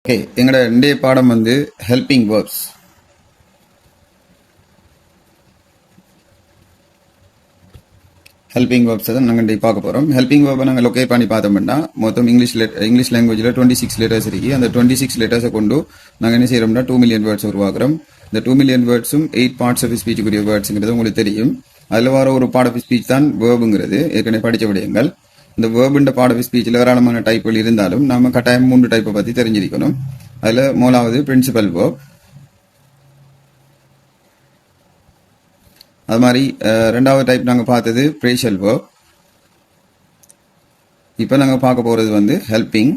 Okay, எங்களோட இன்றைய பாடம் வந்து ஹெல்பிங் வேர்ப்ஸ். ஹெல்பிங் வேர்ப்ஸ் தான் நாங்கள் இன்றைக்கு பார்க்க போகிறோம். ஹெல்பிங் வேர்பை நாங்கள் லொக்கேட் பண்ணி பார்த்தோம்னா மொத்தம் இங்கிலீஷ் லாங்குவேஜில் 26 லெட்டர்ஸ் இருக்கு. அந்த 26 லெட்டர்ஸை கொண்டு நாங்கள் என்ன செய்கிறோம்னா 2 மில்லியன் வேர்ட்ஸ் உருவாக்குறோம். இந்த 2 மில்லியன் வேர்ட்ஸும் 8 பார்ட்ஸ் ஆஃப் ஸ்பீச்சுக்குரிய வேர்ட்ஸுங்கிறது உங்களுக்கு தெரியும். அதில் வர ஒரு பார்ட் ஆஃப் ஸ்பீச் தான் வேர்புங்கிறது. ஏற்கனவே படித்த விடயங்கள். இந்த வேர்புன்ற பார்ட் ஆஃப் ஸ்பீச்சில் ஏராளமான டைப்புகள் இருந்தாலும் நம்ம கட்டாயம் 3 டைப்பை பற்றி தெரிஞ்சிருக்கணும். அதில் முதலாவது பிரின்சிபல் வேர்ப், அது மாதிரி ரெண்டாவது டைப் நாங்கள் பார்த்தது பிரேஷியல் வேர்ப். இப்போ நாங்கள் பார்க்க போகிறது வந்து ஹெல்பிங்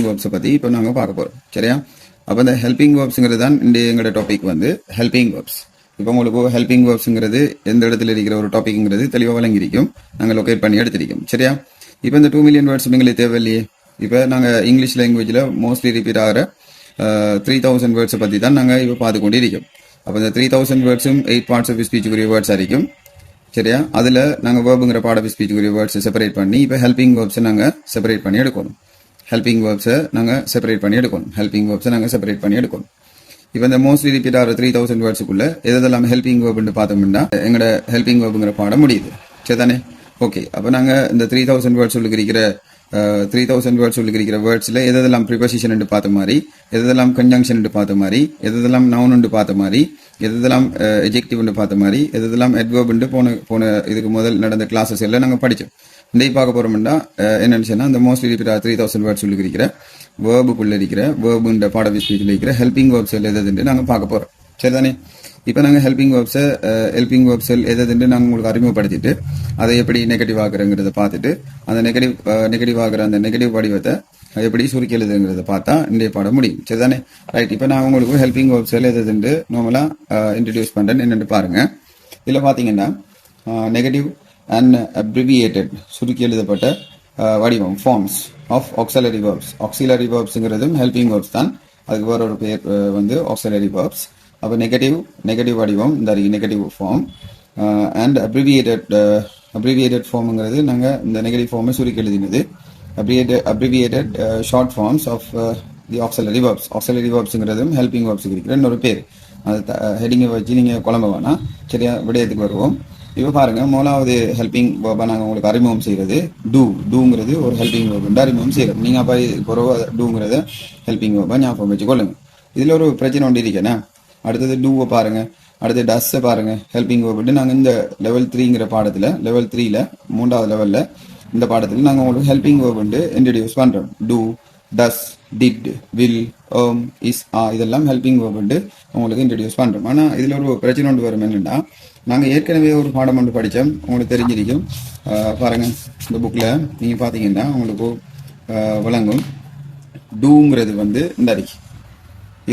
வேர்ப்ஸை பற்றி இப்போ நாங்கள் பார்க்க போகிறோம். சரியா? அப்போ இந்த ஹெல்பிங் வேர்ப்ஸுங்கிறது தான் இன்றைய எங்களோட டாபிக் வந்து ஹெல்பிங் வேர்ப்ஸ். இப்போ உங்களுக்கு ஹெல்பிங் வேர்ப்ஸுங்கிறது எந்த இடத்துல இருக்கிற ஒரு டாபிக்ங்கிறது தெளிவாக வழங்கியிருக்கும். நாங்கள் லொக்கேட் பண்ணி எடுத்திருக்கோம். சரியா? இப்போ இந்த 2 மில்லியன் வேர்ட்ஸ் எங்களுக்கு தேவையில்லையே. இப்போ நாங்கள் இங்கிலீஷ் லாங்குவேஜில் மோஸ்ட்லி ரிப்பீட் ஆகிற 3000 வேர்ட்ஸை பற்றி தான் நாங்கள் இப்போ பார்த்து கொண்டு இருக்கோம். அப்போ இந்த 3000 வேர்ட்ஸும் 8 பார்ட்ஸ் ஆஃப் ஸ்பீச்சுக்குரிய வேர்ட்ஸ் இருக்கும். சரியா? அதில் நாங்கள் வேர்புங்கிற பார்ட் ஆஃப் ஸ்பீச்சுக்குரிய வேர்ட்ஸை செப்பரேட் பண்ணி இப்போ ஹெல்பிங் வேர்ப்ஸை நாங்கள் செப்பரேட் பண்ணி எடுக்கணும். ஹெல்பிங் வேர்ப்ஸை நாங்கள் செப்பரேட் பண்ணி எடுக்கணும். இப்போ இந்த மோஸ்ட்லி ரிப்பீட் ஆகிற 3000 வேர்ட்ஸுக்குள்ள எதெல்லாம் ஹெல்பிங் வேர்ப்னு பார்த்தோம்னா எங்களோட ஹெல்பிங் வேர்புங்கிற பாடம் முடியுது. சரிதானே? ஓகே, அப்போ நாங்கள் இந்த 3000 வேர்ட்ஸ் இருக்கிற 3000 வேர்ட்ஸ் இருக்கிற வேர்ட்ஸில் எதெல்லாம் ப்ரிபோசிஷன் பார்த்த மாதிரி, எதெல்லாம் கன்ஜங்ஷன் பார்த்த மாதிரி, எதெல்லாம் நவுன் பார்த்த மாதிரி, எதெல்லாம் எஜெக்டிவ் பார்த்த மாதிரி, எதெல்லாம் அட்வர்ப் போன இதுக்கு முதல் நடந்த கிளாஸஸ் எல்லாம் நாங்கள் படித்தோம். இன்றைக்கு பார்க்க போகிறோம்னா என்னன்னு சொன்னால் இந்த மோஸ்ட்லி ரிப்பீட் 3000 வேர்ட்ஸ் இருக்கிற வேர்புக்குள்ளே இருக்கிற வேர்புன்ற பாட ஸ்பீச்சில் இருக்கிற ஹெல்பிங் வேர்ப்ஸ் எதுன்னு நாங்கள் பார்க்க போகிறோம். சரிதானே? இப்போ நாங்கள் ஹெல்பிங் வேர்ப்ஸ் எதுன்னு நாங்கள் உங்களுக்கு அறிமுகப்படுத்திட்டு அதை எப்படி நெகட்டிவ் ஆகுறங்கிறத பார்த்துட்டு அந்த நெகட்டிவ் ஆகிற அந்த நெகட்டிவ் வடிவத்தை எப்படி சுருக்கி எழுதுங்கிறத பார்த்தா இன்றைய பாடம் முடியும். சரிதானே? ரைட். இப்போ நான் உங்களுக்கு ஹெல்பிங் வேர்ப்ஸ் எதுன்னு நார்மலாக இன்ட்ரடியூஸ் பண்ணுறேன். என்னென்னு பாருங்கள். இதில் பார்த்தீங்கன்னா நெகட்டிவ் அண்ட் அப்ரிவியேட்டட் சுருக்கி எழுதப்பட்ட வடிவம் forms of auxiliary verbs. Auxiliary வேர்ப்ஸுங்கிறதும் ஹெல்பிங் வேர்ப்ஸ் தான். அதுக்கு வேற ஒரு பேர் வந்து ஆக்சிலரி வேர்ப்ஸ். அப்போ நெகட்டிவ் வடிவம் இந்த நெகட்டிவ் ஃபார்ம் அண்ட் அப்ரிவியேட்டட் ஃபார்முங்கிறது நாங்கள் இந்த நெகட்டிவ் ஃபார்மை சுருக்கி எழுதினது. Abbreviated short forms of the auxiliary verbs. Auxiliary வேர்ப்ஸுங்கிறதும் ஹெல்பிங் வேர்ப்ஸுக்கு இருக்கிற இன்னொரு பேர். அது ஹெட்டிங்கை வச்சு நீங்கள் குழம்ப வேணாம். சரியா? விடயத்துக்கு வருவோம். இப்போ பாருங்க, மூணாவது ஹெல்பிங் வேர்பா நாங்கள் உங்களுக்கு அறிமுகம் செய்கிறது டூங்கிறது ஒரு ஹெல்பிங் வேர்பு அறிமுகம் செய்கிறது. நீங்கள் அப்போ குறவா டூங்கிறத ஹெல்பிங் வேர்பா ஞாபகம் வச்சுக்கொள்ளுங்க. இதில் ஒரு பிரச்சனை ஒன்று இருக்கேன்னா, அடுத்தது டூவை பாருங்க, அடுத்து டஸ்ஸை பாருங்க. ஹெல்பிங் வேர்பு நாங்கள் இந்த லெவல் 3ங்கிற பாடத்தில் லெவல் 3ல 3வது லெவலில் இந்த பாடத்தில் நாங்கள் உங்களுக்கு ஹெல்பிங் வேர்பு இன்ட்ரடியூஸ் பண்ணுறோம். Do, does, did, will, is, இதெல்லாம் ஹெல்பிங் வேர்பு உங்களுக்கு இன்ட்ரடியூஸ் பண்ணுறோம். ஆனால் இதில் ஒரு பிரச்சனை ஒன்று வரும். என்னென்னா, நாங்கள் ஏற்கனவே ஒரு பாடம் ஒன்று படித்தோம், உங்களுக்கு தெரிஞ்சிருக்கும். பாருங்கள், இந்த புக்கில் நீங்கள் பார்த்தீங்கன்னா உங்களுக்கு வழங்கும். டூங்கிறது வந்து இந்த அறிக்கை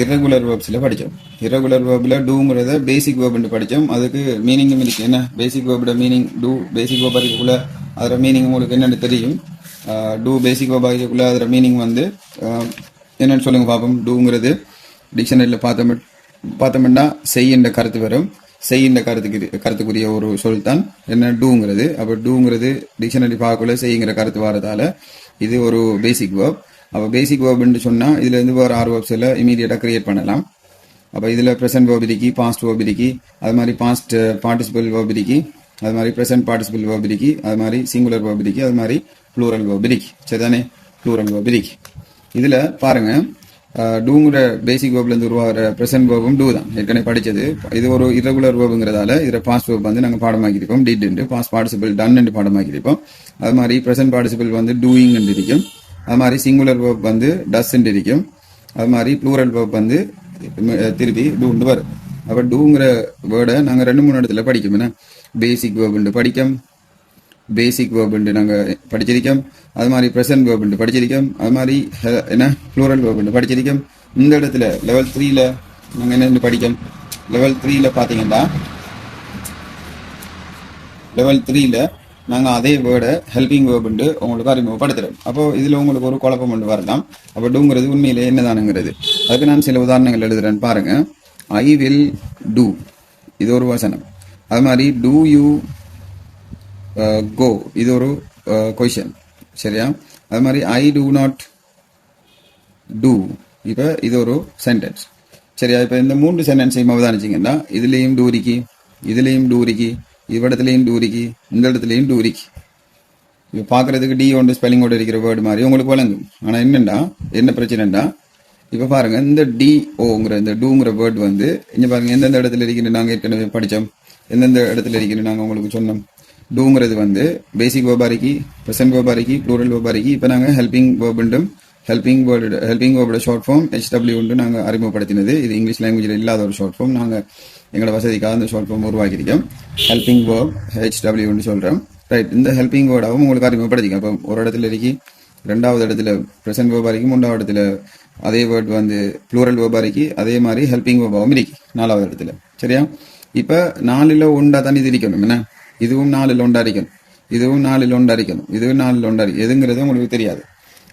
இரகுலர் வேர்ப்ஸில் படித்தோம். இரகுலர் வேர்பில் டூங்கிறத பேசிக் வேர்புன்னு படித்தோம். அதுக்கு மீனிங்கும் இருக்கு. என்ன பேசிக் வேர்போட மீனிங்? டூ பேசிக் வேர்ப் அறிக்கைக்குள்ள அதில் மீனிங் உங்களுக்கு என்னென்னு தெரியும். டூ பேசிக் வேர்ப் அறிக்கைக்குள்ள அதில் மீனிங் வந்து என்னென்னு சொல்லுங்க பார்ப்போம். டூங்கிறது டிக்ஷனரியில் பார்த்தோம்னா செய்கின்ற கருத்து வரும். செய்கின்ற கருத்துக்குரிய ஒரு சொல் தான் என்ன டூங்கிறது. அப்போ டூங்கிறது டிக்ஷனரி பார்க்கக்குள்ள செய்யுங்கிற கருத்து வரதால இது ஒரு பேசிக் வேர்ப். அப்போ பேசிக் வேர்ப்னு சொன்னால் இதுல இருந்து வேறு 6 வேர்ப்ஸ் எல்லாம் இமீடியட்டாக கிரியேட் பண்ணலாம். அப்போ இதில் ப்ரெசன்ட் வேர்ப் இருக்கு, பாஸ்ட் வேர்ப் இருக்கு, அது மாதிரி பாஸ்ட் பார்ட்டிசிபிள் வேர்ப் இருக்கு, அது மாதிரி ப்ரெசன்ட் பார்ட்டிசிபிள் வேர்ப் இருக்கு, அது மாதிரி சிங்குலர் வேர்ப் இருக்கு, அது மாதிரி ப்ளூரல் வேர்ப் இருக்கு. சரிதானே? ப்ளூரல் வேர்ப் இருக்கு. இதில் பாருங்க, டூங்கிற பேசிக் வேர்ப்லேருந்து உருவாகிற ப்ரெசன்ட் வேர்பும் டூ தான், ஏற்கனவே படித்தது. இது ஒரு இரகுலர் வேர்புங்கிறதால இதில் பாஸ்ட் வேர்ப் வந்து நாங்கள் பாடமாக்கியிருப்போம். டிட், பாஸ்ட் பார்ட்டிசிபிள் டன் பாடமாக்கியிருப்போம். அது மாதிரி ப்ரெசன்ட் பார்ட்டிசிபிள் வந்து டூயிங் இருக்கும். அது மாதிரி சிங்குலர் வேர்ப் வந்து டஸ் இருக்கும். அது மாதிரி ப்ளூரல் வேர்ப் வந்து திருப்பி டூண்டு வரும். அப்போ டூங்கிற வேர்டை நாங்கள் 2-3 இடத்துல படிக்கும். என்ன பேசிக் வேர்புண்டு படிக்கும், பேசிக் வேர்புண்டு நாங்கள் படிச்சிருக்கோம். அது மாதிரி ப்ரெசன்ட் வேர்புண்டு படிச்சிருக்கோம். அது மாதிரி என்ன ப்ளூரல் வேர்புண்டு படிச்சிருக்கோம். இந்த இடத்துல லெவல் 3ல நாங்கள் என்ன படிக்கோம். லெவல் 3ல பார்த்தீங்கன்னா லெவல் 3ல நாங்கள் அதே வேர்டை ஹெல்பிங் வேர்புண்டு உங்களுக்கு அறிமுகப்படுத்துகிறோம். அப்போ இதில் உங்களுக்கு ஒரு குழப்பம் ஒன்று வரலாம். அப்போ டூங்கிறது உண்மையிலே என்னதானுங்கிறது அதுக்கு நான் சில உதாரணங்கள் எழுதுறேன். பாருங்க, ஐ வில் டூ, இது ஒரு வசனம். அது மாதிரி டூ யூ கோ, இது ஒரு கொஷன். சரியா? அது மாதிரி ஐ டூ நாட் டூ. இப்போ இது ஒரு சென்டென்ஸ். சரியா? இப்போ இந்த 3 சென்டென்ஸையும் அவதானிச்சிங்கன்னா இதுலேயும் டூ இருக்கு, இதுலேயும் டூ இருக்கு, இவ்விடத்துலையும் டூ இருக்கு, இந்த இடத்துலையும் டூ இருக்கு. இப்போ பார்க்கறதுக்கு டி ஒன்று ஸ்பெல்லிங்கோட இருக்கிற வேர்டு மாதிரி உங்களுக்கு வழங்கும். ஆனால் என்னண்டா என்ன பிரச்சனைண்டா, இப்போ பாருங்க இந்த டி ஓங்கிற இந்த டூங்கிற வேர்டு வந்து இங்கே பாருங்க எந்தெந்த இடத்துல இருக்குன்னு நாங்கள் ஏற்கனவே படித்தோம், எந்தெந்த இடத்துல இருக்குன்னு நாங்கள் உங்களுக்கு சொன்னோம். டூங்கிறது வந்து பேசிக் வேர்பாரிக்கு, ப்ரெசன்ட் வேர்பாரிக்கு, ப்ளூரல் வேர்பாரிக்கு. இப்போ நாங்கள் ஹெல்பிங் வேர்புண்டும் ஹெல்பிங் வேர்போட ஷார்ட் ஃபார்ம் HW நாங்கள் அறிமுகப்படுத்தினது. இது இங்கிலீஷ் லாங்குவேஜில் இல்லாத ஒரு ஷார்ட் ஃபார்ம். நாங்கள் எங்களோட வசதிக்காக அந்த ஷார்ட் ஃபார்ம் உருவாக்கியிருக்கோம். ஹெல்பிங் வேர்ப் HW சொல்கிறோம். ரைட், இந்த ஹெல்பிங் வேர்டாகவும் உங்களுக்கு அறிமுகப்படுத்திக்க. அப்போ ஒரு இடத்துல இருக்கு, ரெண்டாவது இடத்துல ப்ரெசன்ட் வேர்பாரிக்கு, மூன்றாவது இடத்துல அதே வேர்ட் வந்து ப்ளூரல் வேர்பாரிக்கு, அதே மாதிரி ஹெல்பிங் வேர்பாகவும் இருக்கு நாலாவது இடத்துல. சரியா? இப்போ 4ல் 1 தான் இது இருக்கணும். என்ன, இதுவும் 4ல் 1 அரிக்கணும், இதுவும் 4ல் 1 அரிக்கணும், இதுவும் 4ல் 1 அரிக்கணும். எதுங்கிறது உங்களுக்கு தெரியாது.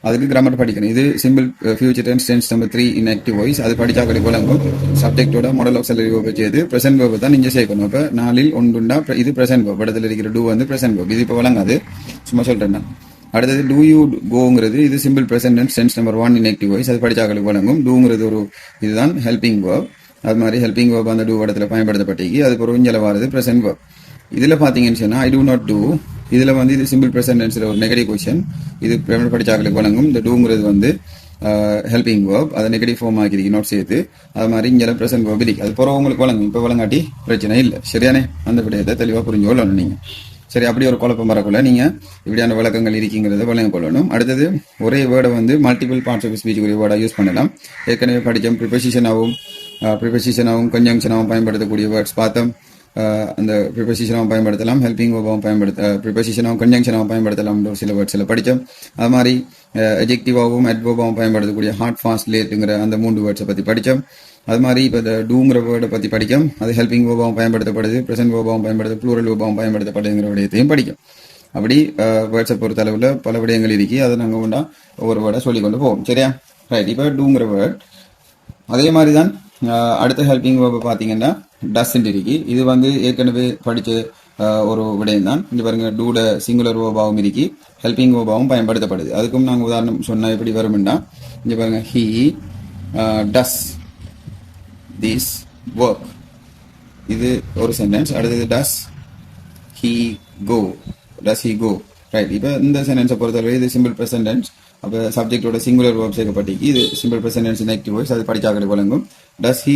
அதுக்கு கிராமர் படிக்கணும். இது simple future tense, tense number 3 in active voice. அது படிச்சா கிடைக்கும் வழங்கும். சப்ஜெக்டோட மாடல் ஆஃப் செலரி வேர்ப் செய்து ப்ரெசென்ட் வேர்ப் தான் நீங்க சேர்க்கணும். அப்போ 4ல் 1 இது ப்ரெசென்ட் வேர்ப், இடத்துல இருக்கிற டூ வந்து ப்ரெசென்ட் வேர்ப். இது இப்போ வழங்காது, சும்மா சொல்றேன் நான். அடுத்தது டூ யூ கோங்கிறது இது simple present tense, tense number 1 in active voice. அது படிச்சா கிடைக்கும் வழங்கும். டூங்கிறது ஒரு இதுதான் ஹெல்பிங் வேர்ப். அது மாதிரி ஹெல்பிங் வேர்ப் அந்த டூ இடத்துல பயன்படுத்தப்பட்டிருக்கு. அது பிறகு இங்கே வாரது ப்ரெசென்ட் வேர்ப். இதில் பார்த்தீங்கன்னு சொன்னால் ஐ டூ நாட் டூ, இதில் வந்து இது சிம்பிள் ப்ரெசென்ட் டென்ஸில் ஒரு நெகட்டிவ் கொஸ்டின். இது படிச்சாக்களுக்கு வழங்கும். இந்த டூங்கிறது வந்து ஹெல்பிங் வேர்ப், அதை நெகட்டிவ் ஃபார்ம் ஆக்கிருக்கு நோட் சேர்த்து. அது மாதிரி இங்கே ப்ரெசென்ட் வேர்ப் இருக்கு. அது பிறகு உங்களுக்கு வழங்கும். இப்போ வழங்காட்டி பிரச்சனை இல்லை. சரியானே? அந்த விடயத்தை தெளிவாக புரிஞ்சு கொள்ளணும் நீங்கள். சரி, அப்படி ஒரு குழப்பம் வரக்குள்ள நீங்கள் இப்படியான விளக்கங்கள் இருக்குங்கிறத வழங்க கொள்ளணும். அடுத்தது ஒரே வேர்டை வந்து மல்டிபிள் பார்ட்ஸ் ஆஃப் ஸ்பீச் உரிய வேர்டாக யூஸ் பண்ணலாம். ஏற்கனவே படித்தோம். ப்ரிபோசிஷனாகவும் கன்ஜங்ஷனாகவும் பயன்படுத்தக்கூடிய வேர்ட்ஸ் பார்த்தோம். அந்த ப்ரிபோசிஷனாகவும் பயன்படுத்தலாம், ஹெல்பிங் வேர்பாகவும் ப்ரிபோசிஷனாகவும் கன்ஜங்ஷனாகவும் பயன்படுத்தலாம். ஒரு சில வேர்ட்ஸில் படித்தோம். அது மாதிரி எஜெக்டிவாகவும் அட்வர்பாகவும் பயன்படுத்தக்கூடிய ஹார்ட், ஃபாஸ்ட், லேட்டுங்கிற அந்த 3 வேர்ட்ஸை பற்றி படித்தோம். அது மாதிரி இப்போ இந்த டூங்கிற வேர்டை பற்றி படிக்கும். அது ஹெல்பிங் வேர்பாகவும் பயன்படுத்தப்படுது, ப்ரெசென்ட் வேர்பாகவும் பயன்படுது, ப்ளூரல் வேர்பாகவும் பயன்படுத்தப்படுதுங்கிற விடயத்தையும் படிக்கும். அப்படி வேர்ட்ஸை பொறுத்த அளவில் பல விடயங்கள் இருக்கு. அதை நாங்கள் கொண்டா ஒவ்வொரு வேர்டை சொல்லிக்கொண்டு போவோம். சரியா? ரைட். இப்போ டூங்கிற வேர்ட் அதே மாதிரி தான். அடுத்த ஹெல்பிங் வேர்பை பார்த்தீங்கன்னா டஸ்ன்னு இருக்கு. இது வந்து ஏற்கனவே படித்த ஒரு விடயம் தான். இங்கே பாருங்க, டூட சிங்குலர் வேர்பாகவும் இருக்கு, ஹெல்பிங் வேர்பாகவும் பயன்படுத்தப்படுது. அதுக்கும் நாங்கள் உதாரணம் சொன்னால் எப்படி வரும்னா, இங்கே பாருங்க, ஹீ டஸ் திஸ் ஒர்க், இது ஒரு சென்டென்ஸ். அடுத்தது டஸ் ஹீ கோ, ரைட். இப்போ இந்த சென்டென்ஸை பொறுத்தவரை இது சிம்பிள் ப்ரெசென்ட் டென்ஸ். அப்போ சப்ஜெக்டோட சிங்குலர் வேர்ப் சேர்க்கப்பட்டிருக்கு. இது simple present tense in active voice. அது படிச்சாக்கள் வழங்கும். டஸ் ஹீ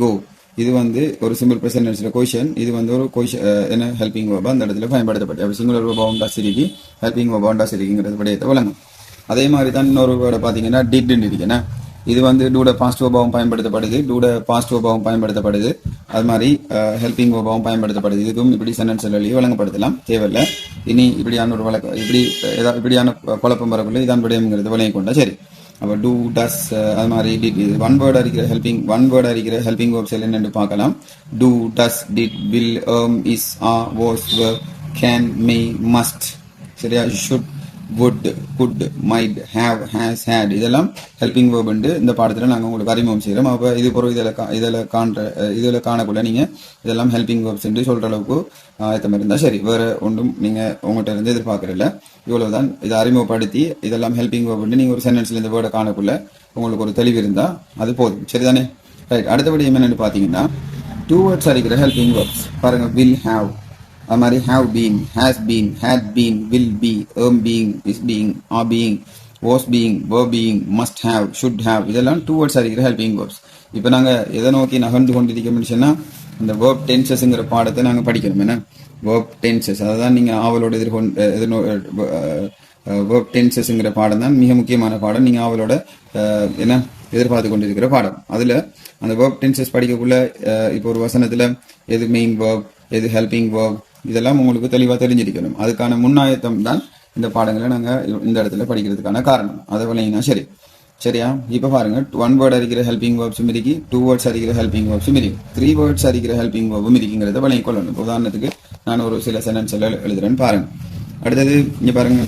கோ, இது வந்து ஒரு சிம்பிள் ப்ரெசென்ட் டென்ஸ்ல கொஷன். இது வந்து ஒரு கொஷன் என்ன ஹெல்பிங் வேர்பா அந்த இடத்துல பயன்படுத்தப்பட்டு. அப்போ சிங்குலர் வேர்பாவும் டஸ் இருக்கு, ஹெல்பிங் வேர்பாவும் டஸ் இருக்குங்கிறது விடயத்தை வழங்கும். அதே மாதிரி தான் இன்னொரு வேர்டை பார்த்தீங்கன்னா டிட்ன்னு இருக்குன்னா, இது வந்து டூட பாஸ்ட் வேர்பாவும் பயன்படுத்தப்படுது, டூட பாஸ்ட் வேர்பாவும் பயன்படுத்தப்படுது. அது மாதிரி ஹெல்பிங் வேர்பாவும் பயன்படுத்தப்படுது. இதுக்கும் இப்படி சென்டென்ஸ் எழுதி வழங்கப்படுத்தலாம், தேவையில்லை. இனி இப்படியான ஒரு வழக்கம் இப்படியான குழப்பம் வரக்குள்ள இதான் விடயம்ங்கிறது விளங்கி கொண்டா சரி. அப்போ டூ, டஸ், அது மாதிரி டிட், இது ஒன் வேர்டாக இருக்கிற ஹெல்பிங் வேர்ப்ஸ் என்னென்னு பார்க்கலாம். Do, does, did, will, is, was, can, may, must. சரியா? Should, would, could, might, have, has, had, இதெல்லாம் ஹெல்பிங் வேர்ப் உண்டு. இந்த பாடத்தில் நாங்கள் உங்களுக்கு அறிமுகம் செய்கிறோம். அப்போ இது பொருள் இதில் காணக்குள்ள நீங்கள் இதெல்லாம் ஹெல்பிங் வேர்ப்ஸ் என்று சொல்கிற அளவுக்கு ஏற்ற மாதிரி இருந்தால் சரி. வேறு ஒன்றும் நீங்கள் உங்கள்கிட்ட இருந்து எதிர்பார்க்கறதில்ல. இவ்வளவுதான். இதை அறிமுகப்படுத்தி இதெல்லாம் ஹெல்பிங் வேர்ப் உண்டு. நீங்கள் ஒரு சென்டென்ஸில் இந்த வேர்டை காணக்குள்ள உங்களுக்கு ஒரு தெளிவு இருந்தால் அது போதும். சரிதானே? ரைட். அடுத்தபடி என்னென்னு பார்த்தீங்கன்னா, 2 வேர்ட்ஸ் இருக்கிற ஹெல்பிங் வேர்ப்ஸ் பாருங்க. வில், ஹாவ், அது மாதிரி have been, has been, had been, will be, being, is being, are being, was being, were being, must have, should have, இதெல்லாம் 2 வேர்ட்ஸ் இருக்கிற ஹெல்பிங் வேர்ப்ஸ். இப்போ நாங்கள் எதை நோக்கி நகர்ந்து கொண்டிருக்கோம்னு சொன்னால், இந்த வேர்ப் டென்சஸ்ங்கிற பாடத்தை நாங்கள் படிக்கணும். என்ன வேர்ப் டென்சஸ், அதுதான் நீங்கள் ஆவலோட வேர்ப் டென்சஸ்ங்கிற பாடம் தான் மிக முக்கியமான பாடம். நீங்கள் ஆவலோட என்ன எதிர்பார்த்து கொண்டிருக்கிற பாடம். அதில் அந்த வேர்ப் டென்சஸ் படிக்கக்குள்ள இப்போ ஒரு வசனத்தில் எது மெயின் வேர்ப், எது ஹெல்பிங் வேர்ப், இதெல்லாம் உங்களுக்கு தெளிவாக தெரிஞ்சிருக்கணும். அதுக்கான முன்னாயத்தம் தான் இந்த பாடங்களை நாங்கள் இந்த இடத்துல படிக்கிறதுக்கான காரணம். அதை விளங்கினா சரி. சரியா? இப்போ பாருங்க, 1 வேர்ட் அறிக்கிற ஹெல்பிங் வேர்ப்ஸும் இருக்கு, 2 வேர்ட்ஸ் அறிக்கிற ஹெல்பிங் வேர்ப்ஸும் இருக்கு, 3 வேர்ட்ஸ் அறிக்கிற ஹெல்பிங் வேர்பும் இருக்குங்கிறத விளங்கி கொள்ளணும். உதாரணத்துக்கு நான் ஒரு சில சென்டென்ஸ் எழுதுறேன்னு பாருங்க. அடுத்தது இங்கே பாருங்க,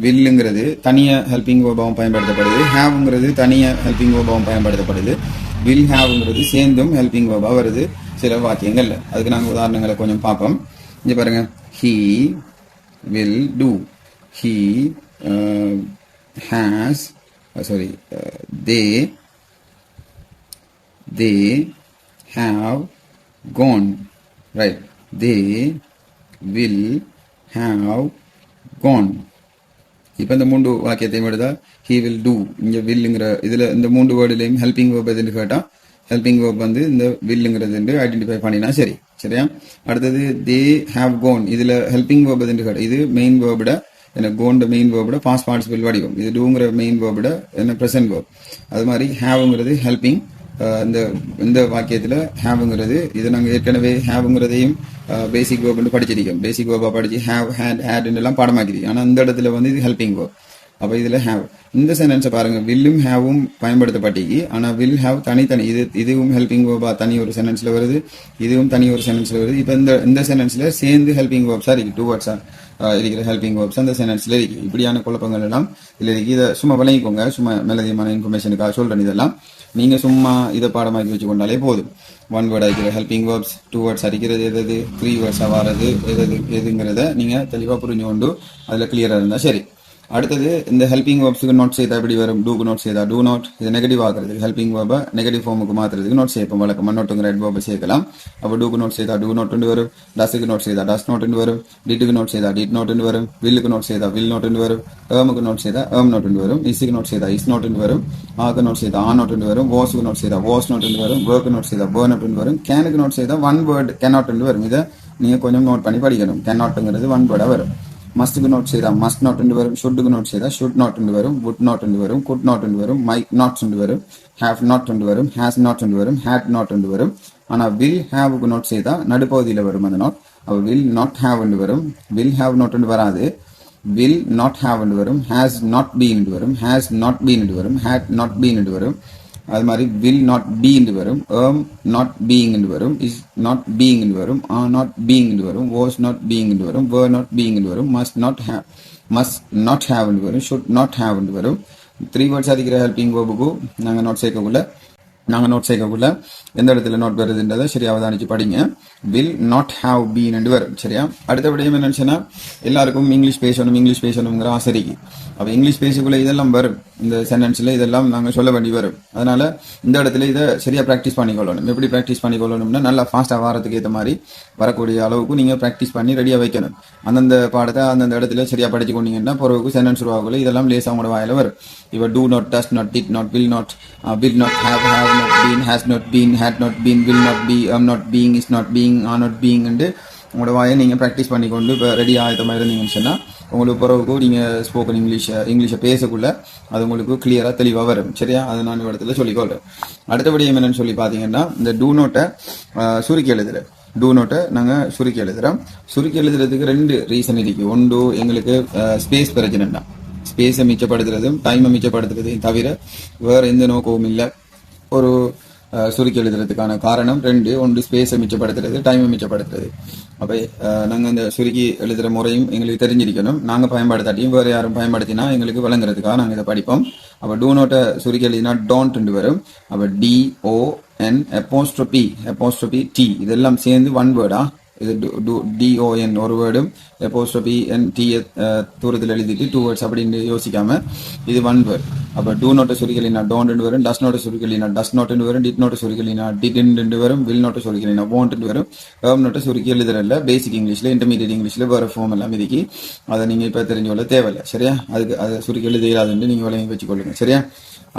வில்லுங்கிறது தனியாக ஹெல்பிங் வேர்பாகவும் பயன்படுத்தப்படுது, ஹேவ்ங்கிறது தனியாக ஹெல்பிங் வேர்பாகவும் பயன்படுத்தப்படுது, வில் ஹேவ்ங்கிறது சேர்ந்தும் ஹெல்பிங் வேர்பாக வருது சில வாக்கியங்கள்ல. அதுக்கு நாங்கள் உதாரணங்களை கொஞ்சம் பார்ப்போம். இங்கே பாருங்க, he will do, he has sorry they have gone, right? They will have gone. இப்போ இந்த மூன்று வாக்கியத்தையும் எடுத்தா he will do, இங்க willங்கிற இதுல இந்த மூன்று வேர்டுலையும் ஹெல்பிங் வேர்ப் எதுன்னு கேட்டா ஹெல்பிங் வேர்ப் வந்து இந்த willங்கிறது ஐடென்டிஃபை பண்ணினா சரி. சரியா? அடுத்தது they have gone, இதுல ஹெல்பிங் வேர்ப் எதுன்னு கேட்டா இது மெயின் வேர்போட என்ன கோண்ட மெயின் வேர்போட பாஸ்ட் பார்ட்டிசிபிள் வடிவம், இது டூங்கிற மெயின் வேர்போட என்ன பிரசன்ட் வேர்ப். அது மாதிரி ஹேவ்ங்கிறது ஹெல்பிங். இந்த வாக்கியத்தில் ஹேவ்ங்கிறது இது நாங்கள் ஏற்கனவே ஹேவ்ங்கிறதையும் பேசிக் வேர்ப்னு படிச்சிருக்கோம். பேசிக் வேர்பா படிச்சு ஹேவ் ஹேட் ஹேட்னு எல்லாம் பாடமாக்கிது. ஆனால் இந்த இடத்துல வந்து இது ஹெல்பிங் வேர்ப். அப்போ இதில் ஹேவ் இந்த சென்டென்ஸை பாருங்க, வில்லும் ஹேவும் பயன்படுத்தப்பட்டிக்கு. ஆனால் வில் ஹேவ் தனித்தனி, இதுவும் ஹெல்பிங் வேர்பா தனி ஒரு சென்டென்ஸ்ல வருது, இதுவும் தனி ஒரு சென்டென்ஸ்ல வருது. இப்போ இந்த சென்டென்ஸ்ல சேர்ந்து ஹெல்பிங் வேர்ப்ஸா இருக்கு, டூ வேர்ட்ஸா இருக்கிற ஹெல்பிங் வேர்ப்ஸ் அந்த சென்டென்ஸ்ல இருக்கு. இப்படியான குழப்பங்கள் எல்லாம் இதில் இருக்கு. இதை சும்மா விளங்கிக்கோங்க, சும்மா மெலதியமான இன்ஃபர்மேஷனுக்காக சொல்றேன். இதெல்லாம் நீங்க சும்மா இதை பாடமாக்கி வச்சு கொண்டாலே போதும். ஒன் வேர்ட் அடிக்கிற ஹெல்பிங் வேர்ப்ஸ், டூ வேர்ட்ஸ் அடிக்கிறது எது, த்ரீ வேர்ட்ஸா வாரது எதுங்கிறத நீங்க தெளிவா புரிஞ்சு கொண்டு அதுல கிளியரா இருந்தா சரி. அடுத்தது இந்த ஹெல்பிங் வேர்ப்ஸுக்கு நோட் செய்தா எப்படி வரும்? டூக்கு நோட் செய்தா டூ நாட், இது நெகட்டிவ் ஆகிறதுக்கு ஹெல்பிங் வேர்பை நெகட்டிவ் ஃபார்முக்கு மாத்துறதுக்கு நோட் செய்யப்போம். வழக்கமா நோட்டுங்கிற ரெட் வேர்பை சேர்க்கலாம். அப்போ டூக்கு நோட் செய்தா டூ நோட் வரும், டஸுக்கு நோட் செய்தா டஸ் நோட் வரும், டிட்டுக்கு நோட் செய்தா டிட் நோட் வரும், வில்லுக்கு நோட் செய்தா வில் நோட் வரும், ஏமுக்கு நோட் செய்தா ஏம் நோட் வரும், இஸுக்கு நோட் செய்தா இஸ் நோட் வரும், ஆக்கு நோட் செய்தா ஆ நோட் வரும், வாஸுக்கு நோட் செய்தா வாஸ் நோட் வரும், வேர்க்கு நோட் செய்தா வேர் நோட் வரும், கேனுக்கு நோட் செய்தா ஒன் வேர்ட் கேனாட் வரும். இதை நீங்க கொஞ்சம் நோட் பண்ணி படிக்கணும். கேனாட்ங்கிறது ஒன் வேர்டா வரும். மஸ்ட்டுக்கு நோட் செய்தா மஸ்ட் நாட் வரும், ஷுட்டுக்கு நோட் செய்தா ஷுட் நாட் வரும், வுட் நாட் வரும், குட் நாட் வரும், மைட் நாட்ஸ் வரும், ஹேவ் நாட் வரும், ஹேஸ் நாட் வரும், ஹேட் நாட் வரும். ஆனா வில் ஹேவுக்கு நோட் செய்தா நடுப்பகுதியில் வரும் அந்த நாட். அப்ப வில் நாட் ஹேவ் வரும், வில் ஹேவ் நாட் வராது, வில் நாட் ஹேவ் வரும், ஹேஸ் நாட் பீன் வரும், ஹேஸ் நாட் பீன் வரும், ஹேட் நாட் பீன் வரும். அது மாதிரி வில் நாட் பீ வரும், ஏம் நாட் பீயிங் வரும், இஸ் நாட் பீயிங் வரும், ஆ நாட் பீயிங் வரும், வாஸ் நாட் பீயிங் வரும், வேர் நாட் பீயிங் வரும், மஸ்ட் நாட் ஹேவ் வரும், ஷுட் நாட் ஹேவ் வரும். த்ரீ வேர்ட்ஸ் அதிக்கிற ஹெல்பிங் வேர்புக்கு நாங்கள் நோட் சேர்க்கக்குள்ள எந்த இடத்துல நோட் வருதுன்றதை சரியா அவதானிச்சு படிங்க. வில் நாட் ஹாவ் பீன் வரும். சரியா? அடுத்தபடியும் என்னச்சுன்னா எல்லாருக்கும் இங்கிலீஷ் பேசணுங்கிற ஆசைக்கு. அப்ப இங்கிலீஷ் பேசக்குள்ள இதெல்லாம் வரும், இந்த சென்டென்ஸ்ல இதெல்லாம் நாங்க சொல்ல வேண்டி வரும். அதனால இந்த இடத்துல இதை சரியா பிராக்டிஸ் பண்ணிக்கொள்ளணும். எப்படி பிராக்டிஸ் பண்ணிக்கொள்ளணும்னா நல்லா ஃபாஸ்டா வாரத்துக்கு ஏற்ற மாதிரி வரக்கூடிய அளவுக்கு நீங்க பிராக்டிஸ் பண்ணி ரெடியா வைக்கணும். அந்தந்த பாடத்தை அந்தந்த இடத்துல சரியா படிச்சு கொண்டீங்கன்னா பிறகு சென்டென்ஸ் உருவாக்குள்ள இதெல்லாம் லேசா உங்களோட வாயில வரும். இவ do not, does not, did not, will not, have not been, has not been, had not been, will not be, am not being, is not being, are not being என்று உங்களோட வாயை நீங்கள் ப்ராக்டிஸ் பண்ணிக்கொண்டு இப்போ ரெடி ஆகிட்ட மாதிரி இருந்தீங்கன்னு சொன்னால் உங்களுக்கு பிறகு நீங்கள் ஸ்போக்கன் இங்கிலீஷை பேசக்குள்ள அது உங்களுக்கு கிளியராக தெளிவாக வரும். சரியா? அதை நான் இடத்துல சொல்லிக்கொள்கிறேன். அடுத்தபடி என்னன்னு சொல்லி பார்த்தீங்கன்னா இந்த டூ நோட்டை சுருக்கி எழுதுறேன். டூ நோட்டை நாங்கள் சுருக்கி எழுதுறோம். சுருக்கி எழுதுறதுக்கு ரெண்டு ரீசன் இருக்கு. ஒன்று எங்களுக்கு ஸ்பேஸ் பிரச்சனைன்னா, ஸ்பேஸை மிச்சப்படுத்துறதும் டைமை மிச்சப்படுத்துறதையும் தவிர வேற எந்த நோக்கமும் இல்லை. ஒரு சுருக்கி எழுதுறதுக்கான காரணம் ரெண்டு. ஒன்று ஸ்பேஸை மிச்சப்படுத்துறது, டைமை மிச்சப்படுத்துறது. அப்போ நாங்கள் இந்த சுருக்கி எழுதுகிற முறையும் எங்களுக்கு தெரிஞ்சிருக்கணும். நாங்கள் பயன்படுத்தாட்டியும் வேறு யாரும் பயன்படுத்தினா எங்களுக்கு விளங்குறதுக்காக நாங்கள் இதை படிப்போம். அப்போ டூ நோட்டை சுருக்கி எழுதினா டோன்ட் வரும். அப்போ DON அப்போஸ்ட்ரோபி T இதெல்லாம் சேர்ந்து ஒன் வேர்டா, இது DON ஒரு வேர்டும் அப்போஸ்ட்ரோபி NT தூரத்தில் எழுதிட்டு டூ வேர்ட்ஸ் அப்படின்னு யோசிக்காம இது ஒன் வேர்ட். அப்போ டூ நோட்டை சுருக்கலினா டோன்ட் வரும், டஸ் நோட்டை சுருக்கலினா டஸ் நோட் வரும், டிட் நோட்டை சுருக்கலினா டிட் வரும், வில் நோட்டை சுருக்கலினா வாண்ட் வரும். ஏம் நோட்டை சுருக்கி எழுதுறதுல பேசிக் இங்கிலீஷ்ல இன்டர்மீடியட் இங்கிலீஷ்ல வேற ஃபார்ம் எல்லாம் இதுக்கு அதை நீங்க இப்ப தெரிஞ்சு கொள்ள தேவையில்லை. சரியா? அதுக்கு அதை சுருக்கி எழுதுறாதுன்னு நீங்க விளங்கி வச்சுக்கொள்ளுங்க. சரியா?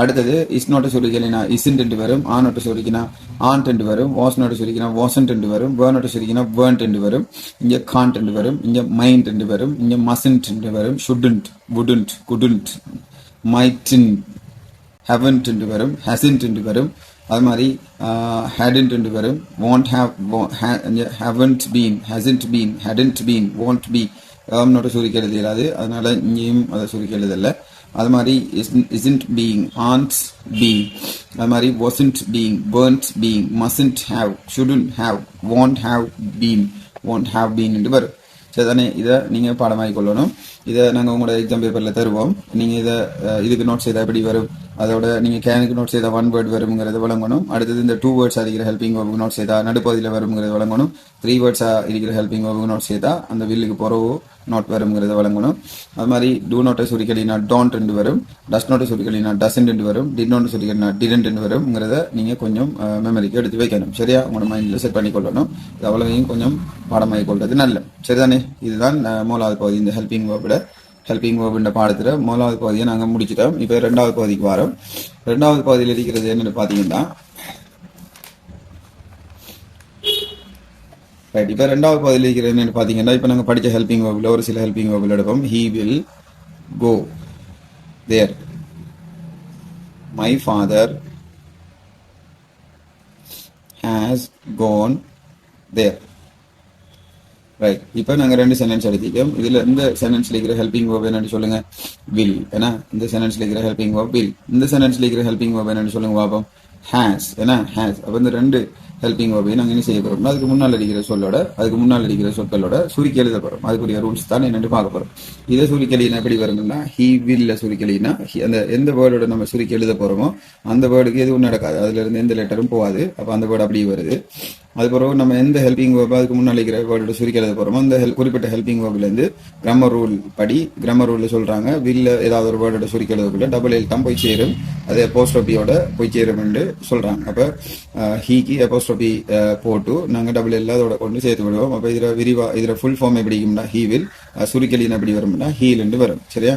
அடுத்தது இஸ் நோட்டை சுருக்கினா இஸ்ன்ட் வரும், ஆ நோட்டை சுருக்கினா ஆன்ட் வரும், வாஸ் நோட்டை சுருக்கினா வாசன்ட் வரும், வேர் நோட்டை சுருக்கினா வேர்ன்ட் வரும், இங்க கான்ட் வரும், இங்க மைண்ட் வரும், இங்க மசன்ட் வரும், shouldn't, wouldn't, couldn't, mightn't, haven't வரும், ஹெசன்ட் வரும். அது மாதிரி ஹேடன்ட் வரும், won't haven't been, hasn't been, hadn't been, won't be. நோட்டை சுருக்கி எழுதிடாது, அதனால இங்கேயும் அதை சுருக்கி எழுதல. அது மாதிரி isn't being, aren't being, அது மாதிரி wasn't being, weren't being, mustn't have, shouldn't have, won't have been என்று வரும். சரிதானே? இதை நீங்க பாடமாகி கொள்ளணும். இதை நாங்கள் உங்களோட எக்ஸாம் பேப்பர்ல தருவோம். நீங்க இதுக்கு நோட் செய்தா எப்படி வரும்? அதோட நீங்க கேனுக்கு நோட் செய்தா 1 வேர்ட் வருங்கிறது விளங்கணும். அடுத்தது இந்த 2 வேர்ட்ஸ் இருக்கிற ஹெல்பிங் வேர்புக்கு நோட் செய்தா நடுப்பகுதியில் வருங்கிறது விளங்கணும். 3 வேர்ட்ஸா இருக்கிற ஹெல்பிங் வேர்புக்கு நோட் செய்தா அந்த வில்லுக்கு பிறகு நோட் வருங்கிறது விளங்கணும். அது மாதிரி டூ நோட்டை சுருக்கலினா டோன்ட் ரெண்டு வரும், டஸ் நோட்டை சுருக்கலினா டசன்ட் ரெண்டு வரும், டிட் நோட்டை சுருக்கலினா டிடன்ட் ரெண்டு வருங்கிறத நீங்க கொஞ்சம் மெமரிக்கு எடுத்து வைக்கணும். சரியா, உங்களோட மைண்ட்ல செட் பண்ணி கொள்ளணும். இது அவ்வளவையும் கொஞ்சம் பாடமாகி கொள்றது நல்ல. சரிதானே, இதுதான் மூலாவது பகுதி இந்த ஹெல்பிங் வேர்போட ஹெல்பிங் வேர்புன்ற பாடத்துல முதலாவது பகுதியை நாங்கள் முடிச்சிட்டோம். இப்போ ரெண்டாவது பகுதிக்கு வரோம். ரெண்டாவது பகுதியில் இருக்கிறது என்னன்னு பார்த்தீங்கன்னா, ரைட், இப்போ ரெண்டாவது பகுதியில் இருக்கிறது என்னன்னு பார்த்தீங்கன்னா, இப்போ நாங்கள் படித்த ஹெல்பிங் வேர்பில் ஒரு சில ஹெல்பிங் வேர்பில் எடுப்போம். He will go there, my father has gone there. Right, இப்போ நாங்கள் 2 சென்டென்ஸ் எடுத்துக்கோம். இதில் இந்த சென்டென்ஸ்ல இருக்கிற ஹெல்பிங் வேர்ப் என்னன்னு சொல்லுங்க, வில். ஏன்னா இந்த சென்டென்ஸ்ல இருக்கிற ஹெல்பிங் வேர்ப் வில். இந்த சென்டென்ஸ்ல இருக்கிற ஹெல்பிங் வேர்ப் என்னன்னு சொல்லுங்க பாப்போம், ஹேஸ். ஏன்னா ஹேஸ். அப்போ இந்த 2 ஹெல்பிங் வேர்பையும் நாங்கள் என்ன செய்ய போறோம், அதுக்கு முன்னால் அடிக்கிற சொல்லோட அதுக்கு முன்னால் அடிக்கிற சொற்களோட சுருக்கி எழுத போறோம். அதுக்குரிய ரூல்ஸ் தான் என்னென்னு பார்க்க போறோம். இதை சுருக்கலினா எப்படி வரும்னா, ஹீ வில் சுருக்கலினா அந்த எந்த வேர்டோட நம்ம சுருக்கி எழுத போறோமோ அந்த வேர்டுக்கு எதுவும் நடக்காது, அதுல இருந்து எந்த லெட்டரும் போகாது. அப்போ அந்த வேர்டு அப்படியே வருது. அது பிறகு நம்ம எந்த ஹெல்பிங் வேர்பா அதுக்கு முன்னால் இருக்கிற வேர்டோட சுருக்கி எழுத போறோமோ அந்த குறிப்பிட்ட ஹெல்பிங் வேர்ப்ல இருந்து கிராமர் ரூல் படி, கிராமர் ரூல்ல சொல்றாங்க, வில்ல ஏதாவது ஒரு வேர்டோட சுருக்கி எழுதக்குள்ள டபுள் எல் தான் போய் சேரும், அது அப்போஸ்ட்ரோபியோட போய் சேரும் என்று சொல்றாங்க. அப்ப ஹீக்கு அப்போஸ்ட்ரோபி போட்டு நாங்க டபுள் எல் அதோட கொண்டு சேர்த்து விடுவோம். அப்ப இதுல ஃபுல் ஃபார்ம் எப்படிக்கும்னா, ஹீ வில், சுருக்கலின் எப்படி வரும்னா ஹீல் என்று வரும். சரியா,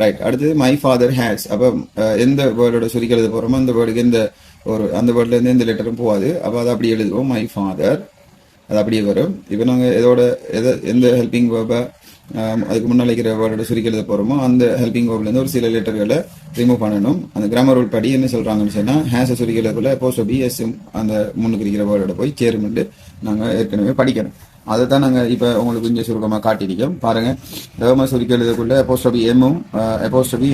ரைட். அடுத்தது மை ஃபாதர் ஹேஸ். அப்ப எந்த வேர்டோட சுருக்கி எழுத போறோமோ அந்த வேர்டுக்கு எந்த அந்த வேர்ட்ல இருந்து எந்த லெட்டரும் போகாது. அப்போ அதை அப்படி எழுதுவோம், மை ஃபாதர், அது அப்படியே வரும். இப்போ நாங்கள் எந்த ஹெல்பிங் வேர்பை அதுக்கு முன்னால் இருக்கிற வேர்டோட சுருக்கி எழுத போறோமோ அந்த ஹெல்பிங் வேர்ப்ல இருந்து ஒரு சில லெட்டர்களை ரிமூவ் பண்ணணும். அந்த கிராமர் ரூல் படி என்ன சொல்றாங்கன்னு சொன்னா, ஹேஸை சுருக்கி எழுதக்குள்ள அப்போஸ்ட்ரோபி எஸ் அந்த முன்னுக்கு இருக்கிற வேர்டோட போய் சேரும்னு நாங்கள் ஏற்கனவே படிக்கணும். அதை தான் நாங்கள் இப்போ உங்களுக்கு இங்கே சுருக்கமாக காட்டியிருக்கோம். பாருங்க, ஏமா சுருக்கி எழுதக்குள்ள அப்போஸ்ட்ரோபி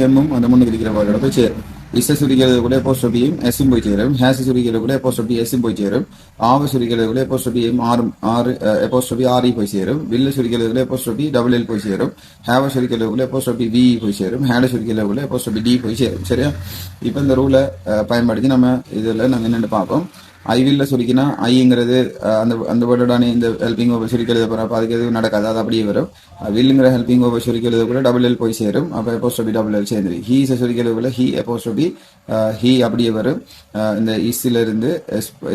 எம்மும் அந்த முன்னுக்கு இருக்கிற வேர்டோட போய் சேரும். இசை சுருக்கிறது கூட அப்போஸ்ட்ரோபியும் எஸ்ஸும் போய் சேரும். ஹேஸ் சுருக்கிறது கூட அப்போஸ்ட்ரோபி எஸ்ஸும் போய் சேரும். ஆவ சுருக்கிறது கூட அப்போஸ்ட்ரோபி எம் அப்போஸ்ட்ரோபி ஆரி போய் சேரும். வில்ல சுருக்கிறது கூட அப்போஸ்ட்ரோபி டபுள் எல் போய் சேரும். ஹேவ சுருக்கிறது கூட அப்போஸ்ட்ரோபி வி போய் சேரும். ஹேட சுருக்கிறது கூட அப்போஸ்ட்ரோபி டி போய் சேரும். சரியா, இப்போ இந்த ரூலை பயன்படுத்தி நம்ம இதில் நாங்கள் என்னென்னு பார்ப்போம். ஐ வில்ல சுருக்கினா ஐங்கிறது அந்த வேர்டோடானே இந்த ஹெல்பிங் வேர்பை சுருக்கி எழுத போறோம். அப்போ அதுக்கு எதுவும் நடக்காது, அது அப்படியே வரும். வில்லுங்கிற ஹெல்பிங் வேர்பை சுருக்கி எழுத கூட டபுள் எல் போய் சேரும். அப்போ அப்போஸ்ட்ரோபி டபுள் எல் சேர்ந்து ஹீஸை சுருக்கி எழுத கூட ஹீ அப்போஸ்ட்ரோபி ஹீ அப்படியே வரும். இந்த இஸ்ல இருந்து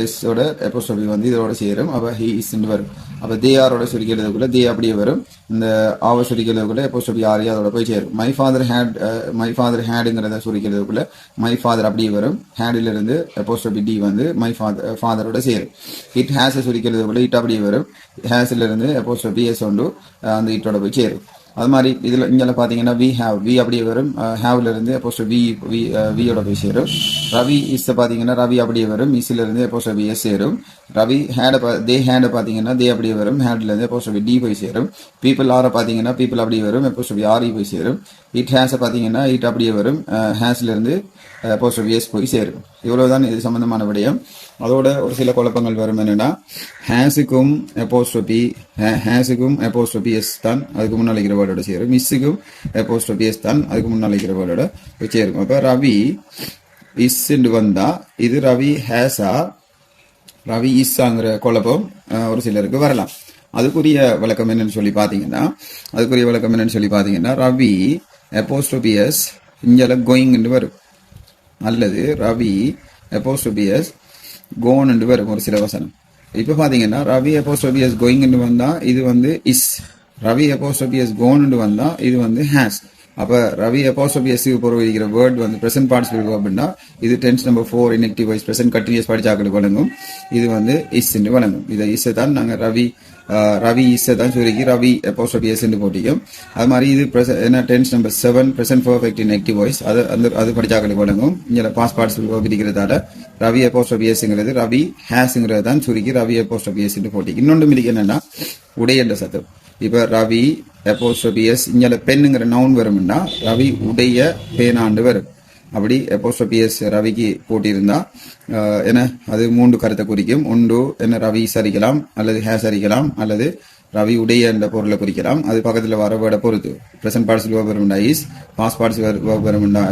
எஸ்ஸோட அப்போஸ்ட்ரோபி வந்து இதோட சேரும். அப்போ ஹீ இஸ் வரும். அப்போ தே ஆரோட சுருக்கி எழுதக்குள்ள தே அப்படியே வரும். இந்த ஆவ சுருக்கி எழுதக்குள்ள அப்போஸ்ட்ரோபி ஆரி அதோட போய் சேரும். மை ஃபாதர் ஹேடுங்கிறத சுருக்கி எழுதக்குள்ள மை ஃபாதர் அப்படியே வரும். ஹேடில் இருந்து அப்போஸ்ட்ரோபி டி வந்து மை ஃபாதரோட சேரும். இட் ஹேஸ் சுருக்கி எழுதக்குள்ள இட் அப்படியே வரும். ஹேஸ்ல இருந்து அப்போஸ்ட்ரோபி எஸ் ஒன்று அந்த இட்டோட போய் சேரும். அது மாதிரி இதுல இங்கே பாத்தீங்கன்னா வி அப்படியே வரும். ஹேவ்ல இருந்து அப்போஸ்ட்ரோபி வியோட போய் சேரும். ரவி இஸ் பாத்தீங்கன்னா ரவி அப்படியே வரும். இஸ்ல இருந்து அப்போஸ்ட்ரோபி எஸ் சேரும். ரவி தே ஹேட பாத்தீங்கன்னா தே அப்படியே வரும். ஹேட்ல இருந்து அப்போஸ்ட்ரோபி டி போய் சேரும். பீப்புள் ஆர பாத்தீங்கன்னா பீப்புள் அப்படியே வரும். அப்போஸ்ட்ரோபி ஆர் போய் சேரும். இட் ஹேஸ் பாத்தீங்கன்னா இட் அப்படியே வரும். ஹேஸ்ல இருந்து அப்போஸ்ட்ரோபி எஸ் போய் சேரும். இவ்வளவுதான் இது சம்பந்தமான விடயம். அதோட ஒரு சில குழப்பங்கள் வரும். என்னன்னா, ஹேஸுக்கும் அப்போஸ்ட்ரோபி எஸ் தான் அதுக்கு முன்னால் இருக்கிற வேர்டோட சேரும். மிஸ்ஸுக்கும் அப்போஸ்ட்ரோபி எஸ் தான் அதுக்கு முன்னால் இருக்கிற வேர்டோட சேரும். அப்ப ரவி இஸ் வந்தா இது ரவி ஹேஸா ரவி இஸ்ஸாங்கிற குழப்பம் ஒரு சிலருக்கு வரலாம். அதுக்குரிய விளக்கம் என்னன்னு சொல்லி பாத்தீங்கன்னா ரவி அப்போஸ்ட்ரோபி எஸ் இங்கே கோயிங் வரும், அல்லது ரவி அப்போஸ்ட்ரோபி எஸ் கோன் என்று வரும் ஒரு சில வசனம். இப்ப பாத்தீங்கன்னா ரவி அப்போஸ்ட்ரோபி எஸ் கோயிங் வந்தா இது வந்து is, Ravi apostrophe S gone வந்தா இது வந்து ஹேஸ். அப்ப ரவி அப்போஸ்ட்ரோபி எஸ் இருக்கிற வேர்ட் வந்து பிரசன்ட் பார்ட்டிசிபிள் வேர்ப்னா இது tense number 4 in active voice present continuous படிச்சாக்களுக்கு வழங்கும். இது வந்து இஸ் என்று வழங்கும். இதை இஸ் தான் நாங்க ரவி இஸ் தான் சுருக்கி ரவி அப்போஸ்ட்ரோபி எஸ் என்று போட்டிக்கும். அது மாதிரி இது என்ன tense number 7 present perfect in active voice அது படிச்சாக்களுக்கு வழங்கும். இங்க பாஸ்ட் பார்ட்டிசிபிள் வேர்ப் இருக்கிறதால ரவி அப்போஸ்ட்ரோபி எஸ்ங்கிறது ரவி ஹேஸ்ங்கிறது தான் சுருக்கி ரவி அப்போஸ்ட்ரோபி எஸ் என்று போட்டி. இன்னொன்று மிதிக்கு என்னன்னா உடைய சத்தம். இப்ப ரவி அப்போஸ்ட்ரோபி எஸ் இங்க பெண்ணுங்கிற நவுன் வரும்னா ரவி உடைய பேனாண்டு வரும். அப்படி அப்போஸ்ட்ரோபி எஸ் ரவிக்கு போட்டியிருந்தா என்ன அது 3 கருத்தை குறிக்கும். ஒன்று என்ன ரவி சரிக்கலாம், அல்லது ஹேஸ் அரிக்கலாம், அல்லது ரவி உடைய என்ற பொருளை குறிக்கலாம். அது பக்கத்தில் வர வேர்டை பொறுத்து ப்ரெசன்ட் பார்ட்டிசிபிள் verb வரும்னா இஸ், பாஸ்ட் பார்ட்டிசிபிள் verb வரும்னா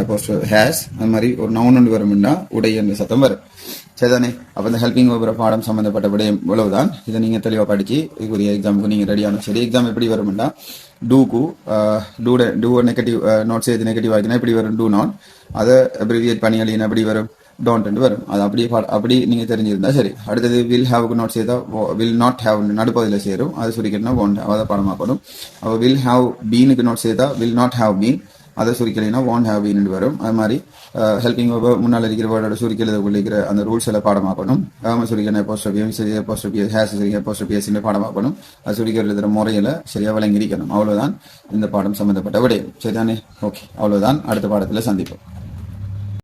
ஹேஸ், அது மாதிரி ஒரு நவுன் ஒன்று வரும்னா உடைய என்ற சத்தம் வரும். சரிதானே? அப்போ இந்த ஹெல்பிங் verb பாடம் சம்பந்தப்பட்ட விடயம் இவ்வளவுதான். இதை நீங்க தெளிவாக படிச்சு இதுக்குரிய எக்ஸாமுக்கு நீங்க ரெடியான. சரி, எக்ஸாம் எப்படி வரும்னா டூக்கு டூ நெகட்டிவ் நோட் சேர்த்து நெகட்டிவ் ஆகினா எப்படி வரும்? Two not. அதை அப்ரிவியேட் பண்ணி அழினா எப்படி வரும்? டோன்ட் வரும். அது அப்படி நீங்க தெரிஞ்சிருந்தா சரி. அடுத்தது வில் ஹாவ்க்கு நோட் சேர்த்தா வில் நாட் ஹாவ் நடுப்பதில் சேரும். அது சுருக்கணும் ஒன்ட் ஹாவ், அதை பாடமாக்கணும். அப்போ வில் ஹாவ் பீனுக்கு நோட் சேர்த்தா வில் நாட் ஹாவ் பீன், அதை சுருக்கலைன்னா வாண்ட் ஹாவ் பீன் வரும். அது மாதிரி ஹெல்பிங் முன்னால் இருக்கிற வேர்டோட சுருக்கெழுதக்குள்ள இருக்கிற அந்த ரூல்ஸ் எல்லாம் பாடமாக்கணும். சுருக்கணும் பாடமாக்கணும். அது சுருக்க எழுதுகிற முறையில் சரியாக விளங்கி இருக்கணும். அவ்வளவுதான் இந்த பாடம் சம்பந்தப்பட்ட விடயம். சரிதானே? ஓகே, அவ்வளவுதான். அடுத்த பாடத்தில் சந்திப்போம்.